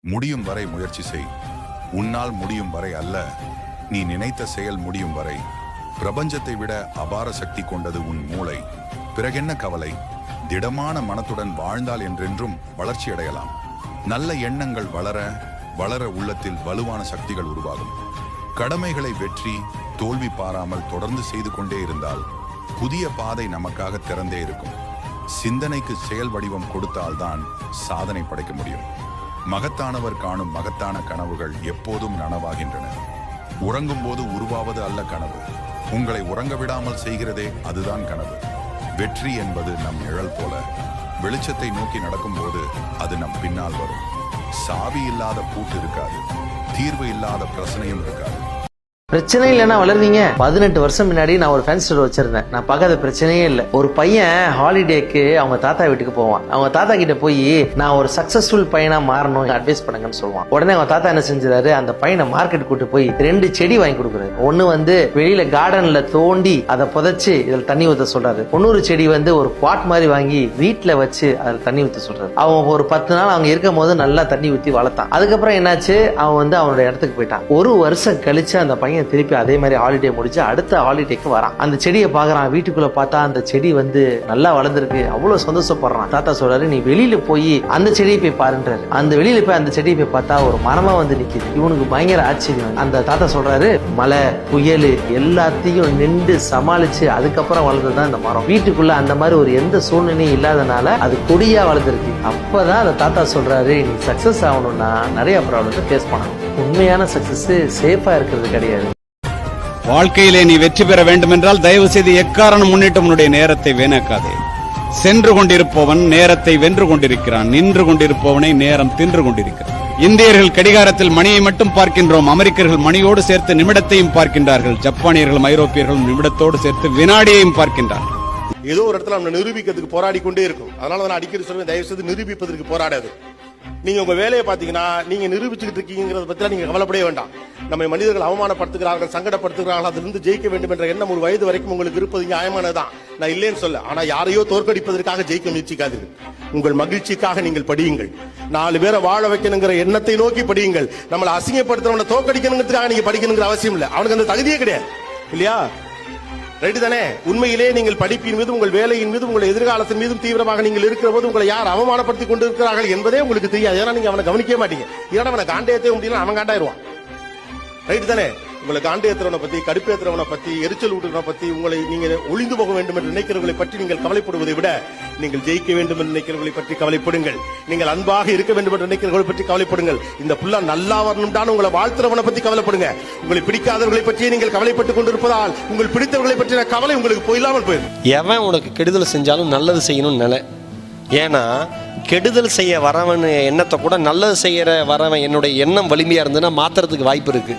முடியும் வரை முயற்சி செய். உன்னால் முடியும் வரை அல்ல, நீ நினைத்த செயல் முடியும் வரை. பிரபஞ்சத்தை விட அபார சக்தி கொண்டது உன் மூளை. பிறகென்ன கவலை? திடமான மனத்துடன் வாழ்ந்தால் என்றென்றும் வளர்ச்சி அடையலாம். நல்ல எண்ணங்கள் வளர வளர உள்ளத்தில் வலுவான சக்திகள் உருவாகும். கடமைகளை வெற்றி தோல்வி பாராமல் தொடர்ந்து செய்து கொண்டே இருந்தால் புதிய பாதை நமக்காக திறந்தே இருக்கும். சிந்தனைக்கு செயல் வடிவம் கொடுத்தால்தான் சாதனை படைக்க முடியும். மகத்தானவர் காணும் மகத்தான கனவுகள் எப்போதும் நனவாகின்றன. உறங்கும் போது உருவாவது அல்ல கனவு, உங்களை உறங்க விடாமல் செய்கிறதே அதுதான் கனவு. வெற்றி என்பது நம் நிழல் போல, வெளிச்சத்தை நோக்கி நடக்கும்போது அது நம் பின்னால் வரும். சாவி இல்லாத பூட்டு இருக்காது, தீர்வு இல்லாத பிரச்சனையும் இருக்காது. பிரச்சனை இல்லைன்னா வளர்றீங்க. 18 வருஷம் முன்னாடி நான் ஒரு ஃபேன்சி ஸ்டோர் வச்சிருந்தேன். நான் பார்க்காத பிரச்சனையே இல்லை. ஒரு பையன் ஹாலிடேக்கு அவங்க தாத்தா வீட்டுக்கு போவான். அவங்க தாத்தா கிட்ட போய் நான் ஒரு சக்சஸ்ஃபுல் பையனா மாறணும், அட்வைஸ் பண்ணுங்கன்னு சொல்லுவான். உடனே அவங்க தாத்தா என்ன செஞ்சாரு, அந்த பையனை மார்க்கெட் கூட்டு போய் 2 செடி வாங்கி கொடுக்குறாரு. ஒண்ணு வெளியில கார்டன்ல தோண்டி அதை புதைச்சு இதில் தண்ணி ஊற்ற சொல்றாரு. இன்னொரு செடி ஒரு பாட் மாதிரி வாங்கி வீட்டுல வச்சு அதில் தண்ணி ஊற்ற சொல்றாரு. அவன் ஒரு 10 நாள் அவங்க இருக்கும் போது நல்லா தண்ணி ஊற்றி வளர்த்தான். அதுக்கப்புறம் என்னாச்சு, அவன் அவனோட இடத்துக்கு போயிட்டான். ஒரு வருஷம் கழிச்சு அந்த பையன் திருப்பி அதே மாதிரி ஹாலிடே முடிச்சு அடுத்த ஹாலிடேக்கு வரான். அந்த செடியை பாக்குறான். வீட்டுக்குள்ள பார்த்தா அந்த செடி நல்லா வளர்ந்துருக்கு. அவ்வளவு சந்தோஷப்படுறான். தாத்தா சொல்றாரு, நீ வெளியில போய் அந்த செடியை போய் பாருன்றாரு. அந்த வெளியில போய் அந்த செடியை போய் பார்த்தா ஒரு மரமா நிக்குது. இவனுக்கு பயங்கர ஆச்சரியம். அந்த தாத்தா சொல்றாரு, மழை புயல் எல்லாத்தையும் நின்று சமாளிச்சு அதுக்கப்புறம் வளர்ந்ததுதான் இந்த மரம். வீட்டுக்குள்ள அந்த மாதிரி ஒரு எந்த சூழ்நிலையும் இல்லாதனால அது கொடியா வளர்ந்துருக்கு. அப்பதான் அந்த தாத்தா சொல்றாரு, நீ சக்சஸ் ஆகணும்னா நிறைய ப்ராப்ளத்தை ஃபேஸ் பண்ணணும். உண்மையான சக்சஸ் சேஃபா இருக்கிறது கிடையாது. வாழ்க்கையிலே நீ வெற்றி பெற வேண்டும் என்றால் தயவு செய்து எக்காரணம் முன்னிட்டு உன்னுடைய நேரத்தை வீணாக்காதே. சென்று கொண்டிருப்பவன் நேரத்தை வென்று கொண்டிருக்கிறான், நின்று கொண்டிருப்பவனை நேரம் தின்று கொண்டிருக்கிறான். இந்தியர்கள் கடிகாரத்தில் மணியை மட்டும் பார்க்கின்றோம், அமெரிக்கர்கள் மணியோடு சேர்த்து நிமிடத்தையும் பார்க்கின்றார்கள், ஜப்பானியர்களும் ஐரோப்பியர்களும் நிமிடத்தோடு சேர்த்து வினாடியையும் பார்க்கின்றார்கள். ஏதோ ஒரு இடத்துல நம்ம நிரூபிக்கிறதுக்கு போராடி கொண்டே இருக்கும். அதனால நான் அடிக்கடி சொல்வேன், தயவு செய்து நிரூபிப்பதற்கு போராடாது. நீங்க உங்க வேலையை பாத்தீங்கன்னா நீங்க நிரூபிச்சுக்கிட்டு இருக்கீங்கிறத பத்தி நீங்க கவலைப்படவே வேண்டாம். நம்ம மனிதர்கள் அவமானப்படுத்துகிறார்கள், சங்கடப்படுத்துகிறார்கள், அதிலிருந்து ஜெயிக்க வேண்டும் என்ற எண்ணம் ஒரு வயது வரைக்கும் உங்களுக்கு இருப்பது நியாயமானதான், நான் இல்லைன்னு சொல்ல. ஆனா யாரையோ தோற்கடிப்பதற்காக ஜெயிக்க முயற்சிக்காதீர்கள். உங்கள் மகிழ்ச்சிக்காக நீங்கள் படியுங்கள். 4 பேரை வாழ வைக்கணுங்கிற எண்ணத்தை நோக்கி படியுங்கள். நம்மளை அசிங்கப்படுத்துறவனை தோற்கடிக்கணுங்கிறதுக்காக நீங்க படிக்கணுங்கிற அவசியம் இல்லை. அவனுக்கு அந்த தகுதியே கிடையாது, இல்லையா? ரைட்டு தானே? உண்மையிலே நீங்கள் படிப்பின் மீது, உங்கள் வேலையின் மீது, உங்கள் எதிர்காலத்தின் மீதும் தீவிரமாக நீங்கள் இருக்கிற போது உங்களை யார் அவமானப்படுத்தி கொண்டு இருக்கிறார்கள் என்பதே உங்களுக்கு தெரியாது. ஏன்னா நீங்க அவனை கவனிக்க மாட்டீங்க. ஏன்னா அவனை காண்டேயத்தை முடியல, அவன் காண்டாயிருவான். ரைட்டு தானே? உங்களை காண்டேத்திரவனை பத்தி, கடுப்பேத்திரவனை பத்தி, எரிச்சல் ஊட்டுறவனை பத்தி, உங்களை நீங்க ஒளிந்து போக வேண்டும் என்று நினைக்கிறவர்களை பற்றி நீங்கள் கவலைப்படுவதை விட நீங்கள் ஜெயிக்க வேண்டும் என்று நினைக்கிறவர்களை பற்றி கவலைப்படுங்கள். நீங்கள் அன்பாக இருக்க வேண்டும் என்று நினைக்கிறவர்களை பற்றி கவலைப்படுங்கள். இந்த புள்ள நல்லா வரணும் உங்களை வாழ்த்துறவனை பத்தி கவலைப்படுங்க. உங்களை பிடிக்காதவர்களை பற்றியே நீங்கள் கவலைப்பட்டுக் கொண்டிருப்பதால் உங்கள் பிடித்தவர்களை பற்றின கவலை உங்களுக்கு போயில்லாமல் போயிடும். எவன் உனக்கு கெடுதல் செஞ்சாலும் நல்லது செய்யணும்னு நிலை. ஏன்னா கெடுதல் செய்ய வரவன் எண்ணத்தை கூட நல்லது செய்யற வரவன் என்னுடைய எண்ணம் வலிமையா இருந்ததுன்னா மாத்துறதுக்கு வாய்ப்பு இருக்கு.